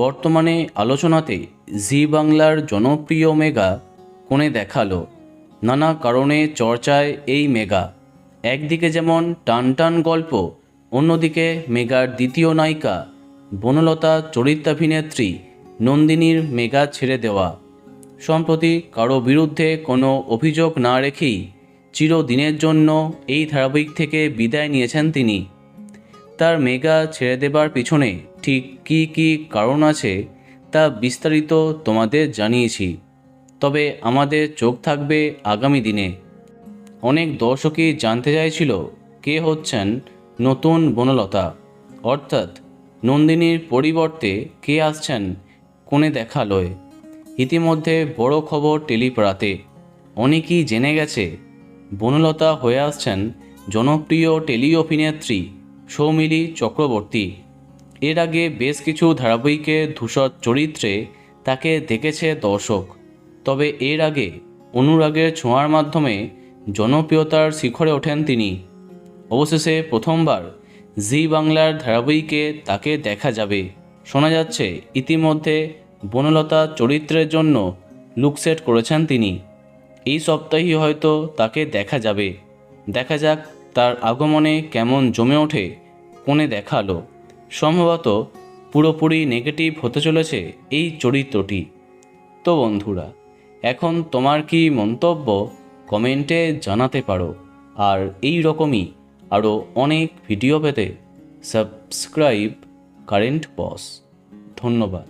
বর্তমানে আলোচনাতে জি বাংলার জনপ্রিয় মেগা কোণে দেখালো। নানা কারণে চর্চায় এই মেগা। একদিকে যেমন টান টান গল্প, অন্যদিকে মেগার দ্বিতীয় নায়িকা বনলতা চরিত্রাভিনেত্রী নন্দিনীর মেগা ছেড়ে দেওয়া। সম্প্রতি কারো বিরুদ্ধে কোনো অভিযোগ না রেখেই চিরদিনের জন্য এই ধারাবাহিক থেকে বিদায় নিয়েছেন তিনি। তার মেগা ছেড়ে দেবার পিছনে ঠিক কী কী কারণ আছে তা বিস্তারিত তোমাদের জানিয়েছি। তবে আমাদের চোখ থাকবে আগামী দিনে। অনেক দর্শকই জানতে চাইছিল কে হচ্ছেন নতুন বনলতা, অর্থাৎ নন্দিনীর পরিবর্তে কে আসছেন কোণে দেখালোয়। ইতিমধ্যে বড় খবর টেলিপাড়াতে। অনেকেই জেনে গেছে বনলতা হয়ে আসছেন জনপ্রিয় টেলি অভিনেত্রী সৌমিলি চক্রবর্তী। এর আগে বেশ কিছু ধারাবাহিকে ধূসর চরিত্রে তাকে দেখেছে দর্শক। তবে এর আগে অনুরাগের ছোঁয়ার মাধ্যমে জনপ্রিয়তার শিখরে ওঠেন তিনি। অবশেষে প্রথমবার জি বাংলার ধারাবাহিকে তাকে দেখা যাবে। শোনা যাচ্ছে ইতিমধ্যে বনলতা চরিত্রের জন্য লুক সেট করেছেন তিনি। এই সপ্তাহেই হয়তো তাকে দেখা যাবে। দেখা যাক তার আগমনে কেমন জমে ওঠে কোণে দেখালো। সম্ভবত পুরোপুরি নেগেটিভ হতে চলেছে এই চরিত্রটি। তো বন্ধুরা, এখন তোমার কি মন্তব্য কমেন্টে জানাতে পারো। আর এই রকমই আরও অনেক ভিডিও পেতে সাবস্ক্রাইব কারেন্ট বস। ধন্যবাদ।